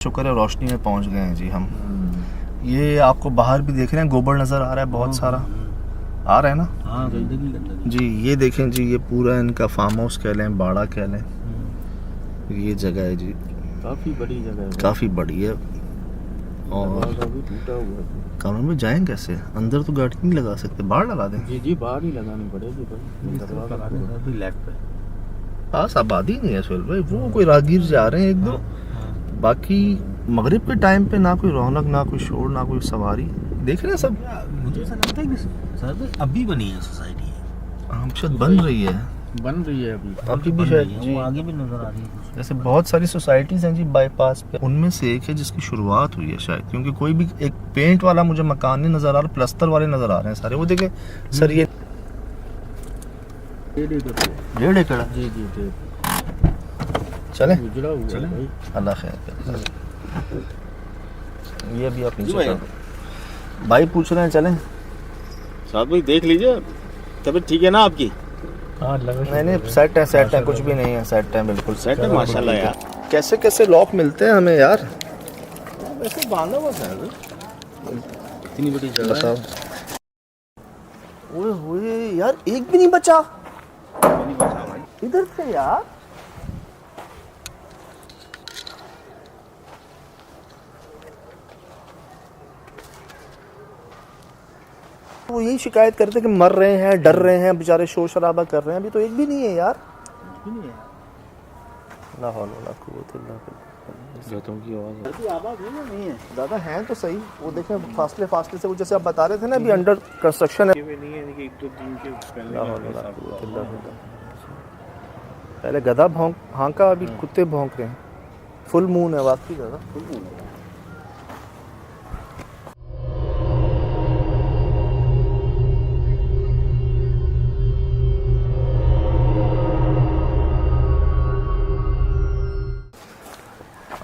शुक्र है रोशनी में पहुंच गए हैं जी हम। ये आपको बाहर भी देख रहे हैं, गोबर नज़र आ रहा है बहुत सारा, आ रहा है ना? हाँ जी ये देखें जी, ये पूरा इनका फार्म हाउस कह लें, बाड़ा कह लें, ये जगह है जी, काफ़ी बड़ी जगह है, काफ़ी बड़ी है। और टूटा हुआ है। कमरे में जाएं कैसे? अंदर तो गाड़ी नहीं लगा सकते, बाहर लगा दें। जी जी बाहर ही लगानी पड़ेगी भाई, लेफ्ट पे पास आबादी नहीं है सोहेल भाई, वो कोई राहगीर जा रहे हैं एक दो, बाकी मगरिब के टाइम पे ना कोई रौनक, ना कोई शोर, ना कोई सवारी। देख रहे हैं सब। मुझे ऐसा लगता है कि सर अभी बनी है सोसाइटी, हम शायद बन रही है अभी भी शायद जी, आगे भी नजर आ रही है। जैसे बहुत सारी सोसाइटीज़ हैं जी बाईपास पे, उनमें से एक है जिसकी शुरुआत हुई है शायद, क्योंकि कोई भी एक पेंट वाला मुझे मकान नहीं नज़र आ रहा, प्लस्तर वाले नज़र आ रहे हैं सारे। वो देखें सर, ये 1.5 एकड़ जी जी जी चले उजड़ा हुआ है भाई। अल्लाह खैर करे। ये भी आप नीचे कर। भाई पूछ रहे हैं चलें? साथ भाई देख लीजिए, तबीयत ठीक है ना आपकी? हाँ मैंने सेट है कुछ भी नहीं है, सेट है बिल्कुल सेट है माशाल्लाह यार। कैसे कैसे लॉक मिलते हैं हमें यार, वैसे बांधा हुआ था इतनी बड़ी जगह बताओ। ओए होए यार, एक भी नहीं बचा इधर से यार। वो यही शिकायत करते कि मर रहे हैं, डर रहे हैं बेचारे, शोर शराबा कर रहे हैं। अभी तो एक भी नहीं है यार। ला हौल वला कुव्वत इल्ला बिल्लाह। जतों की आवाज नहीं है ज़्यादा हैं तो सही, वो देखें फासले फासले से, वो जैसे आप बता रहे थे ना अभी अंडर कंस्ट्रक्शन है। नहीं है कि 1-2 दिन के ला हौल वला कुव्वत इल्ला बिल्लाह। पहले गधा हाँका, अभी कुत्ते भौंक रहे हैं। फुल मून है वाकई, ज़्यादा फुल मून है।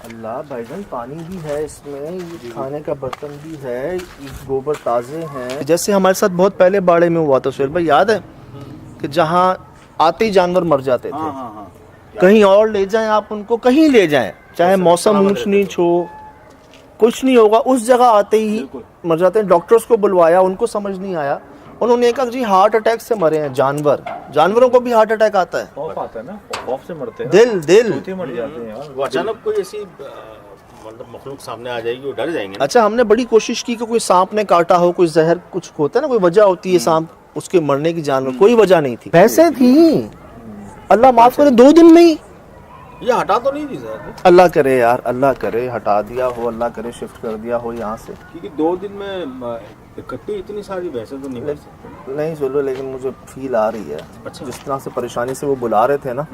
अल्लाह भाईजान, पानी भी है इसमें, ये खाने का बर्तन भी है, ये गोबर ताज़े हैं। जैसे हमारे साथ बहुत पहले बाड़े में हुआ था सोहेल भाई, याद है कि जहाँ आते ही जानवर मर जाते थे। कहीं और ले जाएं आप उनको, कहीं ले जाएं, चाहे मौसम ऊंच नीच हो, कुछ नहीं होगा, उस जगह आते ही मर जाते हैं। डॉक्टर्स को बुलवाया, उनको समझ नहीं आया, उन्होंने कहा जी हार्ट अटैक से मरे हैं जानवर। जानवरों को भी हार्ट अटैक आता है, खौफ आता है ना, खौफ से मरते हैं, दिल मर जाते हैं यार। वो अचानक कोई ऐसी मतलब मखलूक सामने आ जाएगी, वो डर जाएंगे। अच्छा, हमने बड़ी कोशिश की कि कोई सांप ने काटा हो, कोई जहर कुछ होता है ना, कोई वजह होती है सांप उसके मरने की, जानवर कोई वजह नहीं थी, भैंसें थी। अल्लाह माफ करे 2 दिन में ही ये हटा तो नहीं दी सर? अल्लाह करे यार, अल्लाह करे हटा दिया हो, अल्लाह करे शिफ्ट कर दिया हो यहाँ से, क्योंकि 2 दिन में इकट्ठी इतनी सारी भैंसें तो नहीं कर सकते। नहीं सुनो, लेकिन मुझे फील आ रही है। अच्छा। जिस तरह से परेशानी से वो बुला रहे थे ना,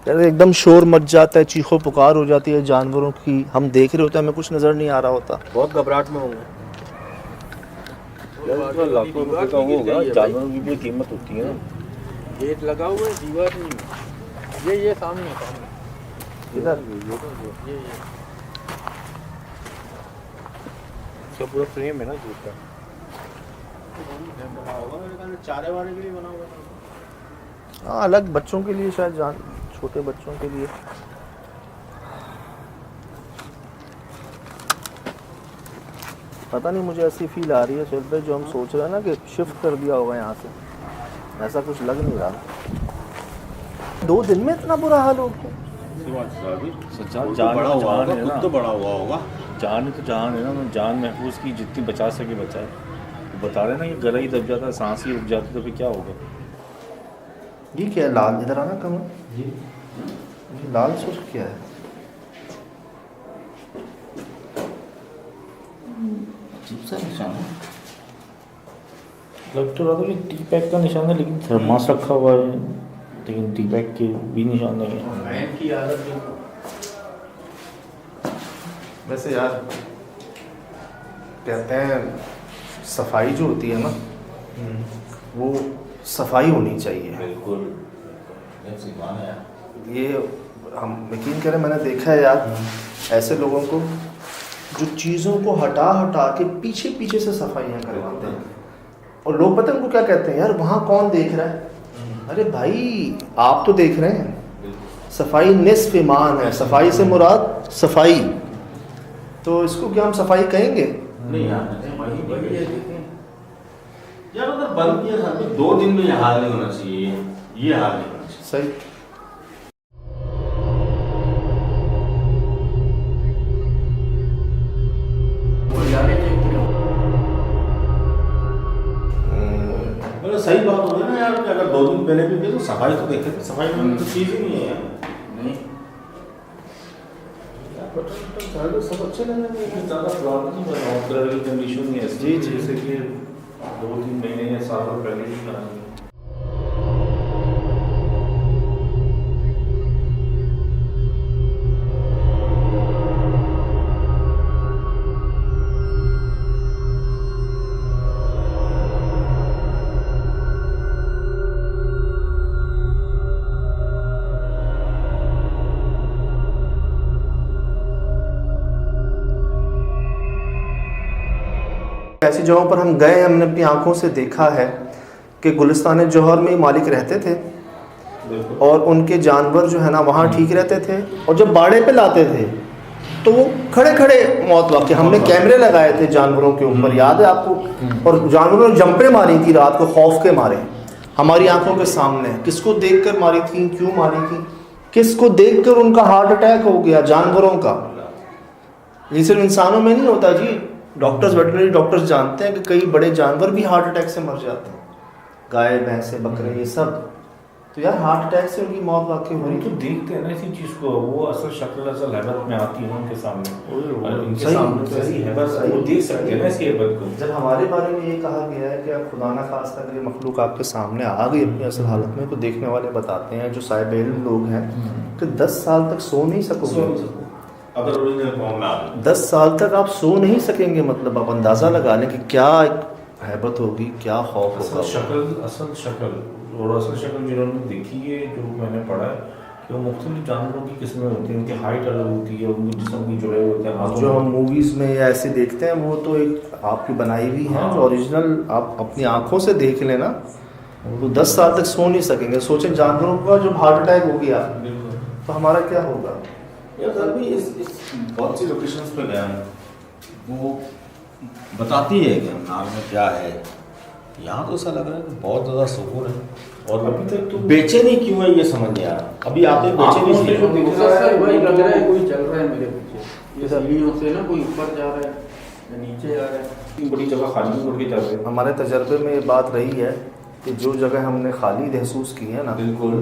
यार एकदम शोर मच जाता है, चीखों पुकार हो जाती है जानवरों की, हम देख रहे होते हैं, हमें कुछ नजर नहीं आ रहा होता। बहुत घबराहट में होंगे। लाखों रुपए का होगा, जानवरों की भी कीमत होती है ना। गेट लगा हुआ है, दीवार नहीं, ये सामने इधर ये इसका पूरा फ्रेम है ना जूट का। चारे वारे के लिए बना हुआ। हाँ, अलग बच्चों के लिए शायद, छोटे बच्चों के लिए। पता नहीं, मुझे ऐसी फील आ रही है सोहेल भाई, जो हम सोच रहे हैं ना कि शिफ्ट कर दिया होगा यहाँ से, ऐसा कुछ लग नहीं रहा। 2 दिन में इतना बुरा हाल हो गया। जान है ना, तो बड़ा हुआ होगा। जान है तो जान है ना, जान महफूज की, जितनी बचा सके बचाए। बता रहे ना, ये गला ही दब जाता है, सांस ही रुक जाती, तो फिर क्या होगा? ये क्या है लाल, इधर आना कमर, ये लाल सुर्ख क्या है? निशान लग तो रहा था कि टी पैक का निशान है, लेकिन थर्मास रखा हुआ है, लेकिन टी पैक के भी निशान नहीं है। वैसे यार कहते हैं सफाई जो होती है ना, वो सफाई होनी चाहिए। बिल्कुल। ये हम यकीन करें, मैंने देखा है यार ऐसे लोगों को जो चीज़ों को हटा हटा के पीछे पीछे से सफाइयाँ करवाते हैं, और लोग पता है उनको क्या कहते हैं, यार वहाँ कौन देख रहा है? अरे भाई आप तो देख रहे हैं। सफाई निस्फ ईमान है, सफाई से मुराद सफाई, तो इसको क्या हम सफाई कहेंगे? नहीं यार, वही वही है, देखें यार, अगर बंद किया था तो 2 दिन में ये हाल नहीं होना चाहिए, ये हाल नहीं होना चाहिए। सही। मतलब सही बात हो गई ना यार कि अगर 2 दिन पहले भी गए तो सफाई तो देखे थे, सफाई में तो चीज़ ही नहीं है यार। नहीं यार सब अच्छे लग रहे हैं, ज़्यादा प्रॉब्लम नहीं बना, ऑफ कलर की कंडीशन नहीं है जी, जी। जैसे कि 2-3 महीने या साल पहले ही करानी है। ऐसी जगहों पर हम गए, हमने अपनी आंखों से देखा है कि गुलिस्तान जौहर में मालिक रहते थे और उनके जानवर जो है ना वहाँ ठीक रहते थे, और जब बाड़े पे लाते थे तो वो खड़े खड़े मौत वाक़ई। हमने कैमरे लगाए थे जानवरों के ऊपर, याद है आपको? और जानवरों ने जंपे मारी थी रात को खौफ के मारे, हमारी आंखों के सामने। किसको देखकर मारी थी, क्यों मारी थी, किसको देखकर उनका हार्ट अटैक हो गया? जानवरों का। ये सिर्फ इंसानों में नहीं होता जी, डॉक्टर्स, वेटरनरी डॉक्टर्स जानते हैं कि कई बड़े जानवर भी हार्ट अटैक से मर जाते हैं, गाय भैंसे बकरे ये सब। तो यार हार्ट अटैक से उनकी मौत वाकई हो रही तो थी। देखते हैं ना इसी चीज़ को, वो असल शक्ल असल हैबत में आती है उनके सामने, और उनके सही, सामने तो ऐसी हैबत सही। वो देख सकते हैं ना ऐसी हैबत को। जब हमारे बारे में ये कहा गया है कि आप खुदा न खास्ता अगर ये मखलूक आपके सामने आ गई अपनी असल हालत में, तो देखने वाले बताते हैं जो साहिब इल्म लोग हैं कि 10 साल तक सो नहीं सकोगे। अगर ओरिजिनल फॉर्म में आ गई 10 साल तक आप सो नहीं सकेंगे, मतलब आप अंदाज़ा लगा लें कि क्या हैबत होगी, क्या खौफ होगा। असल शक्ल और असल शक्ल जिन्होंने देखी है, जो मैंने पढ़ा है कि वो मुख्तलिफ जानवरों की किस्में होती हैं, उनकी हाइट अलग होती है, उनके जिस्म की जुड़े होते हैं हाथों जो में। हम मूवीज़ में या ऐसे देखते हैं वो तो एक आपकी बनाई हुई है, जो ओरिजिनल आप अपनी आंखों से देख लेना, तो 10 साल तक सो नहीं सकेंगे। सोचें जानवरों का जब हार्ट अटैक हो गया तो हमारा क्या होगा। यार सर भी इस बहुत सी लोकेशंस पे गया हूँ, वो बताती है कि नाल में क्या है। यहाँ तो ऐसा लग रहा है कि बहुत ज़्यादा सुकून है, और अभी तक तो बेचैनी क्यों है ये समझ नहीं आ रहा। अभी आते बेचैनी आँखों से जो दिख रहा है वही लग रहा है, वो कोई चल रहा है मेरे पीछे। ये सीढ़ियों से ना कोई ऊपर जा रहा है या नीचे जा रहा है। बड़ी जगह खाली छोड़ के जा रहे हैं। हमारे तजर्बे में ये बात रही है कि जो जगह हमने खाली महसूस की है ना, बिल्कुल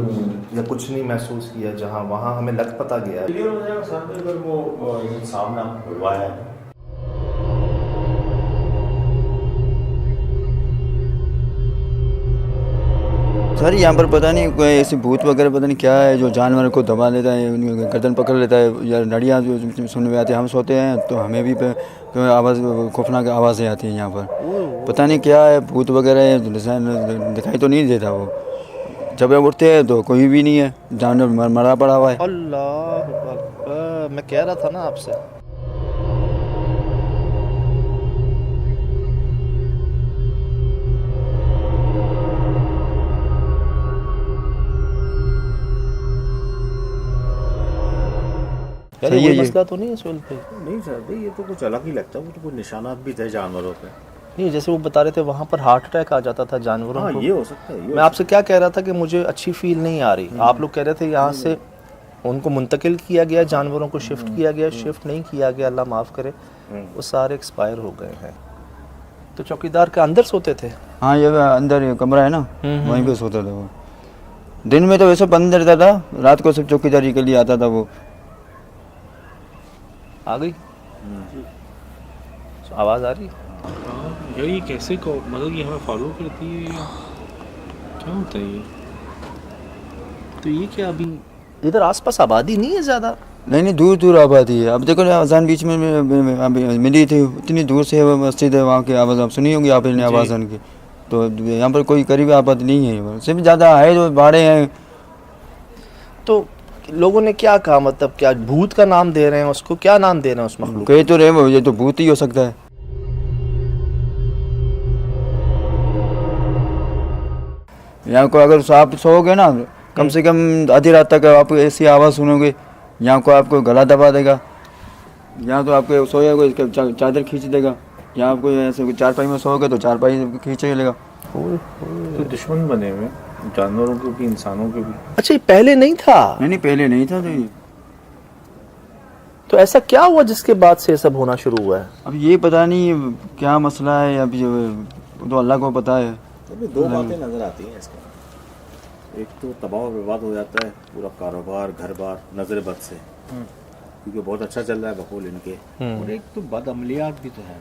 या कुछ नहीं महसूस किया, जहाँ वहाँ हमें लग पता गया है। क्लियर हो जाएगा सर अगर वो सामना हुआ है। सर यहाँ पर पता नहीं कोई ऐसी भूत वगैरह पता नहीं क्या है, जो जानवर को दबा लेता है, उनकी गर्दन पकड़ लेता है, या नड़ियाँ जो सुनने में आती है। हम सोते हैं तो हमें भी आवाज़, खौफनाक आवाज़ें आती हैं यहाँ पर। पता नहीं क्या है, भूत वगैरह दिखाई तो नहीं देता वो। जब उठते हैं तो कोई भी नहीं है, जानवर मरा पड़ा हुआ है। अल्लाह अकबर, मैं कह रहा था ना आपसे। यार सही ये है ये। मसला तो नहीं है सोहेल भाई? नहीं सर भाई, ये तो कुछ अलग ही लगता है, वो तो कुछ निशानात भी थे जानवरों पे। नहीं, जैसे वो बता रहे थे वहाँ पर हार्ट अटैक आ जाता था जानवरों हाँ को। ये हो सकता है, मैं आपसे क्या कह रहा था कि मुझे अच्छी फील नहीं आ रही। आप लोग कह रहे थे यहाँ से उनको मुंतकिल किया गया, जानवरों को शिफ्ट किया गया। शिफ्ट नहीं किया गया, अल्लाह माफ़ करे, वो सारे एक्सपायर हो गए हैं। तो चौकीदार के अंदर सोते थे? हाँ, ये अंदर ये कमरा है ना, वहीं पे सोता था वो। दिन में तो वैसे बंद रहता था, रात को सब चौकीदारी के लिए आता था वो। आ गई आवाज़ आ रही है? यार ये कैसे को मतलब ये हमें फॉलो करती है या क्या होता है ये? तो ये क्या अभी इधर आसपास आबादी नहीं है ज़्यादा? नहीं, दूर दूर आबादी है। अब देखो ना, अजान बीच में मिली थी, इतनी दूर से वो मस्जिद है, वहाँ की आवाज़ आप सुनी होगी आपने आवाज़ की। तो यहाँ पर कोई करीब आबादी नहीं है, सिर्फ ज़्यादा है जो बाड़े हैं। तो लोगों ने क्या कहा, मतलब क्या भूत का नाम दे रहे हैं उसको? क्या नाम दे रहे हैं उस मखलूक? कहे तो रहे वो, ये तो भूत ही हो सकता है। यहाँ को अगर आप सोओगे ना, कम से कम आधी रात तक आप ऐसी आवाज़ सुनोगे, यहाँ को आपको गला दबा देगा। यहाँ तो आपको सोया को इसका चादर खींच देगा, यहाँ आपको ऐसे चारपाई में सोओगे तो चारपाई खींच लेगा। तो दुश्मन बने हुए हैं, जानवरों के भी इंसानों के भी। अच्छा, ये पहले नहीं था? नहीं पहले नहीं था। तो ऐसा क्या हुआ जिसके बाद से ये सब होना शुरू हुआ है? अब ये पता नहीं क्या मसला है, अब तो अल्लाह को पता है। अभी दो बातें नज़र आती हैं इसका। एक तो तबाह बर्बाद हो जाता है पूरा कारोबार, घर बार, नज़र बद से, क्योंकि बहुत अच्छा चल रहा है बकौल इनके। और एक तो बद अमलियात भी तो है,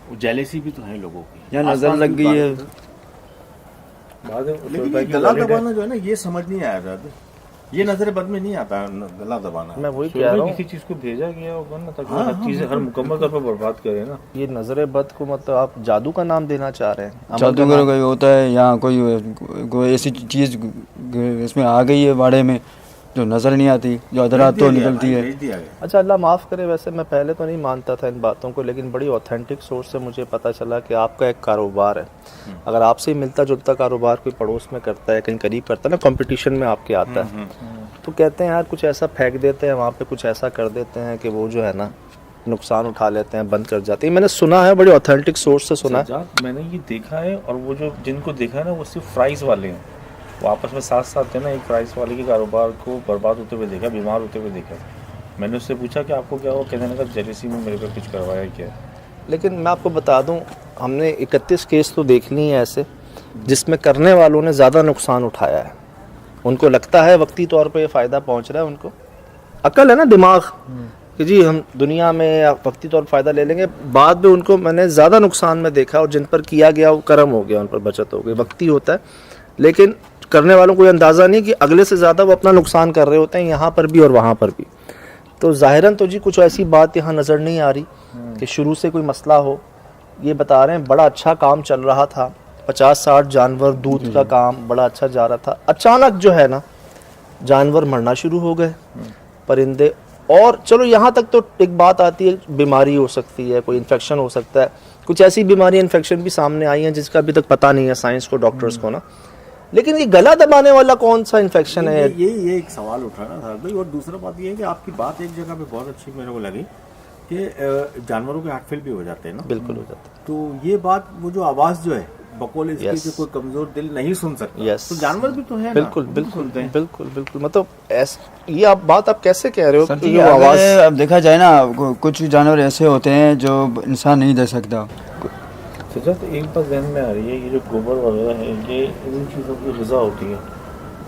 वो जेलेसी भी तो है लोगों की, यहाँ नजर लग गई है। लेकिन ये गला दबाना जो है ना, ये समझ नहीं आया था। ये नजर बद में नहीं आता गला दबाना। मैं वही कह रहा हूँ, किसी चीज को भेजा गया होगा ना, ताकि हर चीजें हर मुकम्मल तौर पर बर्बाद करे ना। ये नजर बद को मतलब आप जादू का नाम देना चाह रहे हैं? जादूगर कोई होता है, यहाँ कोई ऐसी चीज़ इसमें आ गई है बाड़े में जो नज़र नहीं आती, जो अदरात तो निकलती है। अच्छा, अल्लाह माफ़ करे, वैसे मैं पहले तो नहीं मानता था इन बातों को, लेकिन बड़ी ऑथेंटिक सोर्स से मुझे पता चला कि आपका एक कारोबार है। अगर आपसे मिलता जुलता कारोबार कोई पड़ोस में करता है, कहीं करीब करता है ना, कंपटीशन में आपके आता है, तो कहते हैं यार कुछ ऐसा फेंक देते हैं वहाँ पे, कुछ ऐसा कर देते हैं कि वो जो है ना नुकसान उठा लेते हैं, बंद कर जाते हैं। मैंने सुना है, बड़ी ऑथेंटिक सोर्स से सुना है। मैंने ये देखा है, और वो जो जिनको देखा है ना, वो सिर्फ फ्राइज वाले हैं, वो आपस में साथ साथ है ना, एक फ्राइज वाले के कारोबार को बर्बाद होते हुए देखा, बीमार होते हुए देखा। मैंने उससे पूछा कि आपको क्या हुआ, कहने लगा जेलेसी में मेरे पे कुछ करवाया क्या। लेकिन मैं आपको बता दूं, हमने 31 केस तो देख लिए हैं ऐसे जिसमें करने वालों ने ज़्यादा नुकसान उठाया है। उनको लगता है वक्ती तौर पे ये फ़ायदा पहुंच रहा है, उनको अकल है ना, दिमाग, कि जी हम दुनिया में वक्ती तौर पर फ़ायदा ले लेंगे, बाद में उनको मैंने ज़्यादा नुकसान में देखा, और जिन पर किया गया वो करम हो गया, उन पर बचत हो गई। वक्ती होता है, लेकिन करने वालों को अंदाज़ा नहीं कि अगले से ज़्यादा वो अपना नुकसान कर रहे होते हैं, यहाँ पर भी और वहाँ पर भी। तो ज़ाहिरन तो जी कुछ ऐसी बात यहाँ नज़र नहीं आ रही कि शुरू से कोई मसला हो। ये बता रहे हैं बड़ा अच्छा काम चल रहा था, 50-60 जानवर, दूध का काम बड़ा अच्छा जा रहा था, अचानक जो है ना जानवर मरना शुरू हो गए, परिंदे। और चलो यहाँ तक तो एक बात आती है, बीमारी हो सकती है, कोई इन्फेक्शन हो सकता है, कुछ ऐसी बीमारी इन्फेक्शन भी सामने आई हैं जिसका अभी तक पता नहीं है साइंस को, डॉक्टर्स को ना। लेकिन ये गला दबाने वाला कौन सा इन्फेक्शन है? ये एक सवाल उठाना था भाई। और दूसरा बात ये है कि आपकी बात एक जगह पे बहुत अच्छी मेरे को लगी कि जानवरों के हार्ट फेल भी हो जाते हैं ना। बिल्कुल हो जाता है। तो ये बात, वो जो आवाज़ जो है बकौल इसकी कि कोई कमजोर दिल नहीं सुन सकता, तो जानवर भी तो है बिल्कुल ना, बिल्कुल सुनते हैं। बिल्कुल बिल्कुल। मतलब ये आप बात आप कैसे कह रहे हो कि ये आवाज़, अब देखा जाए ना, कुछ जानवर ऐसे होते हैं जो इंसान नहीं दे सकता। तो एक बात ध्यान में आ रही है, ये जो गोबर वगैरह है, ये इन चीज़ों की ग़िज़ा होती है,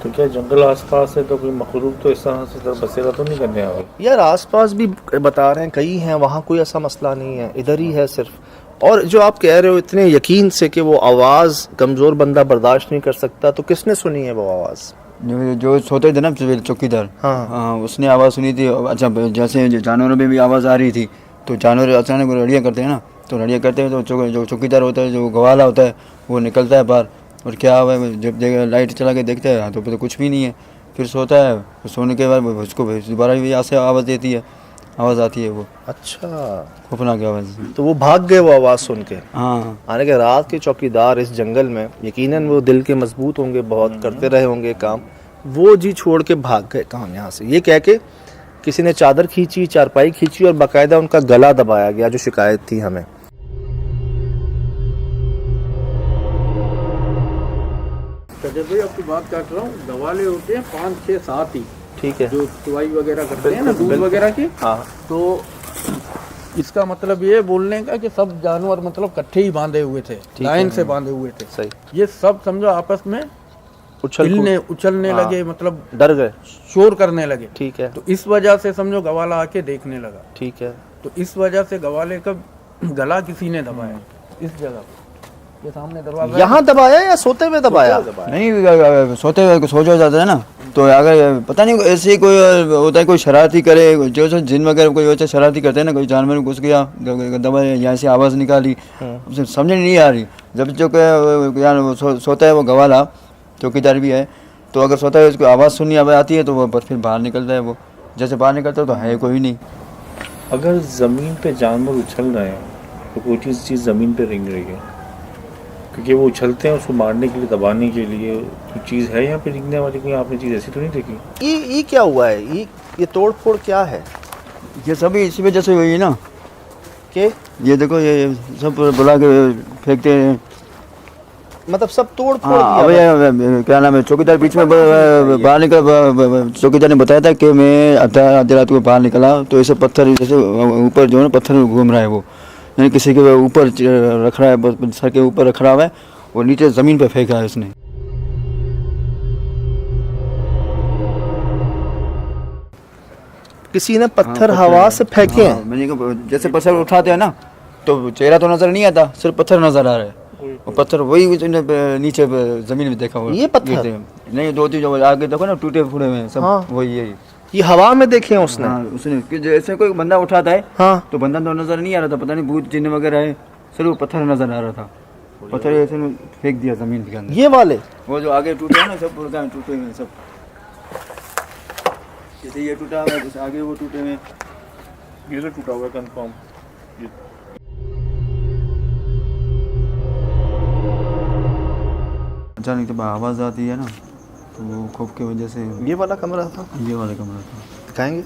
तो क्या जंगल आसपास है तो कोई मखलूक तो इस तरह से बसेरा तो नहीं करने आ गई? यार आसपास भी बता रहे हैं कई हैं, वहाँ कोई ऐसा मसला नहीं है, इधर ही है सिर्फ। और जो आप कह रहे हो इतने यकीन से कि वो आवाज़ कमज़ोर बंदा बर्दाश्त नहीं कर सकता, तो किसने सुनी है वो आवाज़? जो सोते थे ना चौकीदार, हाँ, उसने आवाज़ सुनी थी। अच्छा, जैसे जानवरों में भी आवाज़ आ रही थी, तो जानवर अचानक लड़ियाँ करते हैं ना, तो लड़ियाँ करते हैं तो जो चौकीदार होता है, जो गवाला होता है, वो निकलता है बाहर, और क्या हुआ है, जब लाइट चला के देखता है तो कुछ भी नहीं है, फिर सोता है। सोने के बाद उसको दोबारा भी यहाँ से आवाज़ देती है, आवाज़ आती है वो। अच्छा, खौफनाक आवाज़। तो वो भाग गए वो आवाज़ सुन के? हाँ, आने के रात के चौकीदार इस जंगल में, यकीनन वो दिल के मजबूत होंगे, बहुत करते रहे होंगे काम, वो जी छोड़ के भाग गए काम यहाँ से, ये कह के किसी ने चादर खींची, चारपाई खींची, और बाकायदा उनका गला दबाया गया, जो शिकायत थी हमें। भाई आपकी बात काट रहा हूँ, गवाले होते हैं 5, 6, 7 ही, ठीक है, जो चुवाई वगैरह करते हैं ना दूध वगैरह की। हाँ, तो इसका मतलब ये बोलने का कि सब जानवर मतलब इकट्ठे ही बांधे हुए थे, लाइन से बांधे हुए थे। सही। ये सब समझो आपस में उछलने लगे, मतलब डर गए, शोर करने लगे। ठीक है, तो इस वजह से समझो गवाला आके देखने लगा। ठीक है, तो इस वजह से गवाले का गला किसी ने दबाया इस जगह पर, ये सामने दरवाजा। यहाँ दबाया या सोते हुए दबाया? नहीं, सोते हुए सो जाता है ना, तो अगर पता नहीं ऐसे कोई होता है, कोई शरारती करे, जो जिन वगैरह कोई वैसे शरारती करते हैं ना, कोई जानवर घुस गया, दबा, यहाँ से आवाज़ निकाली, समझ नहीं आ रही। जब जो सोता है वो गवाला, चौकीदार भी है, तो अगर सोता है उसको आवाज़ सुननी आती है तो वो फिर बाहर निकलता है। वो जैसे बाहर निकलता है तो है कोई नहीं। अगर ज़मीन पे जानवर उछल रहे हैं तो कोई चीज़ ज़मीन पे रेंग रही है, क्योंकि वो उछलते हैं उसको मारने के लिए, दबाने के लिए। कोई चीज़ है यहाँ पे रेंगने वाली? कोई आपने चीज़ ऐसी तो नहीं देखी? ये क्या हुआ है? ये तोड़ फोड़ क्या है? ये सभी इसी वजह से हुई है ना। के ये देखो ये सब बुला के फेंकते हैं। मतलब सब तोड़ फोड़ हाँ, दिया। अब ये क्या नाम है, चौकीदार बीच में बाहर निकल, चौकीदार ने बताया था कि मैं आधी रात को बाहर निकला तो ऐसे पत्थर जैसे ऊपर जो है ना पत्थर घूम रहा है वो, यानी किसी के ऊपर रख रहा है, सर के ऊपर रख रहा हुआ है और नीचे ज़मीन पे फेंका है उसने। किसी ने पत्थर हाँ, हवा से फेंके हाँ, हैं। मैंने कहा जैसे पत्थर उठाते हैं ना तो चेहरा तो नजर नहीं आता, सिर्फ पत्थर नजर आ रहा है। और पत्थर वही नीचे जमीन में देखा हुआ। ये पत्थर? नहीं, दो तीन जो आगे देखो ना टूटे फूटे हुए हैं सब। हाँ। वही यही। ये हवा में देखे हैं उसने। हाँ, उसने कि जैसे कोई बंदा उठाता है हाँ। तो बंदा तो नजर नहीं आ रहा था, पता नहीं भूत चिन्ह वगैरह है, सिर्फ पत्थर नजर आ रहा था। पत्थर ऐसे फेंक दिया जमीन के अंदर। ये वाले वो जो आगे टूटे हैं ना सब टूटे हुए हैं सब, जैसे ये टूटा हुआ है जैसे आगे वो टूटे हुए हैं। ये तो टूटा हुआ है कंफर्म। अचानक जब आवाज़ आती है ना तो वो खौफ की वजह से ये वाला कमरा था। ये वाला कमरा था। दिखाएंगे।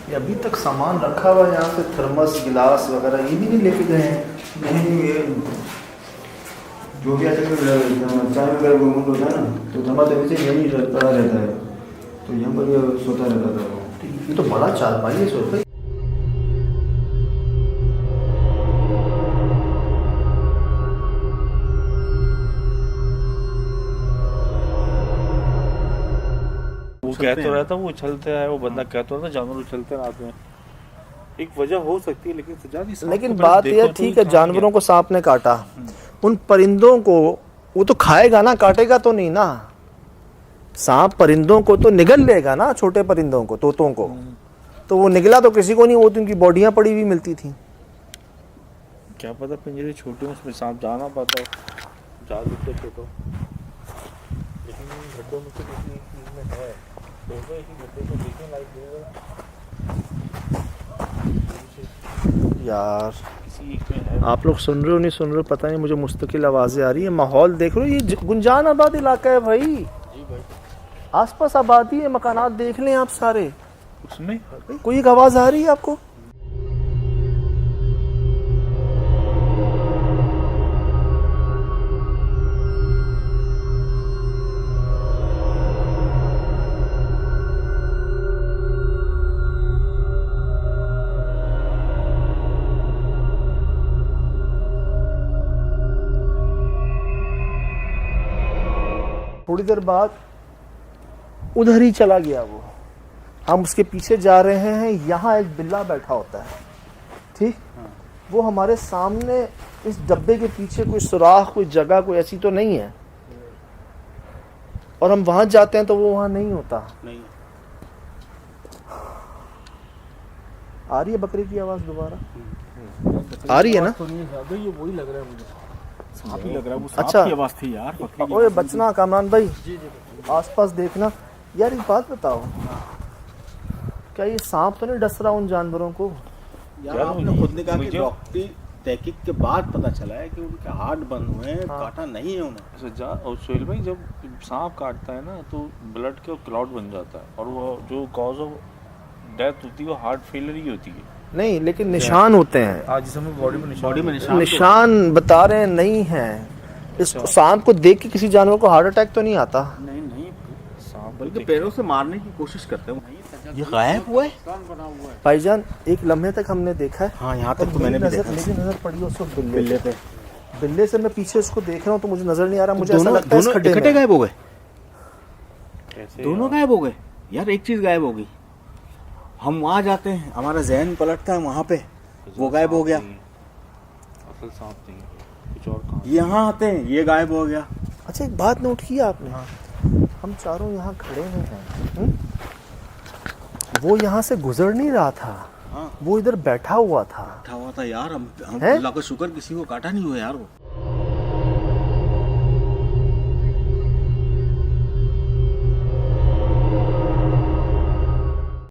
ये अभी तक सामान रखा हुआ है यहाँ पे, थर्मस गिलास वगैरह, ये भी नहीं लेके गए हैं। नहीं, ये जो भी ऐसे चाय वगैरह वो मूड होता है ना तो धमा तो वैसे यहीं पड़ा रहता है, तो यहाँ पर ये सोता रहता था वो। ये तो बड़ा चारपाई है सोफे। वो कह तो रहा था वो उछलते आए, वो बंदा कह तो रहा था जानवर उछलते रात में। एक वजह हो सकती है लेकिन सजा नहीं। लेकिन बात यह ठीक है, जानवरों को सांप ने काटा, उन परिंदों को वो तो खाएगा ना, काटेगा तो नहीं ना। सांप परिंदों को तो निगल लेगा ना, छोटे परिंदों को, तोतों को। तो वो निगला तो किसी को नहीं, वो तो उनकी बॉडियां पड़ी हुई मिलती थी। क्या पता पिंजरे छोटे उसमें सांप जा ना पाता हो, जा सकते छोटो, लेकिन गड्ढों में तो किसी एक चीज में है। दोनों एक ही गड्ढे को देखने लायक यार किसी एक में है। आप लोग सुन रहे हो नहीं सुन रहे हो पता नहीं, मुझे मुस्तकिल आवाजें आ रही है। माहौल देख रहे हो, ये गुंजान आबाद इलाका है भाई। जी भाई, आसपास आबादी है, मकानात देख लें आप सारे। उसमें कोई एक आवाज आ रही है आपको? थोड़ी देर बाद उधर ही चला गया वो। हम उसके पीछे जा रहे हैं, यहाँ एक बिल्ला बैठा होता है, ठीक। वो हमारे सामने इस डब्बे के पीछे कोई सुराख, कोई जगह, कोई ऐसी तो नहीं है, और हम वहां जाते हैं तो वो वहां नहीं होता। नहीं आ रही है बकरी की आवाज दोबारा? आ रही है ना? ये वही लग रहा है मुझे। सांप ही लग रहा है वो। सांप अच्छा। की आवाज थी यार, बकरी की ओए आवाज बचना कामरान भाई, आसपास देखना। यार एक बात बताओ, क्या ये सांप तो नहीं डस रहा उन जानवरों को? यार आपने खुद ने कहा कि मुझे- डॉक्टरी तहकीक के बाद पता चला है कि उनके हार्ट बंद हुए हैं, काटा नहीं है उन्हें। सजा और सोहेल भाई, जब सांप काटता है ना तो ब्लड के क्लॉट बन जाता है, और वो जो कॉज ऑफ डेथ होती है वो हार्ट फेलियर ही होती है। नहीं, लेकिन निशान होते हैं। आज जिसमें बॉडी में बॉडी में निशान निशान बता रहे हैं नहीं है। इस सांप को देख के किसी जानवर को हार्ट अटैक तो नहीं आता। नहीं नहीं, सांप बल्कि पैरों से मारने की कोशिश करते हैं। ये गायब हुआ है भाईजान, एक लम्हे तक हमने देखा है। हाँ, यहाँ तक तो मेरी मैंने भी नजर देखा। मेरी नजर पड़ी है उसको बिल्ले बिल्ले पे बिल्ले से मैं पीछे उसको देख रहा हूँ तो मुझे नजर नहीं आ रहा। मुझे ऐसा दोनों लगता है इस दोनों खड्डे इकट्ठे में। गायब हो गए। कैसे दोनों गायब हो गए यार, एक चीज गायब हो गई। हम वहाँ जाते हैं, हमारा जहन पलटता है वहाँ पे, वो गायब हो गया। असल सांप नहीं है, कुछ और कहाँ। यहाँ आते हैं, ये गायब हो गया। अच्छा एक बात नोट की आपने? हम चारों यहाँ खड़े हुए हैं, वो यहाँ से गुजर नहीं रहा था, हाँ, वो इधर बैठा हुआ था। बैठा हुआ था यार। हम हैं? अल्लाह का शुक्र किसी को काटा नहीं हुआ यार वो।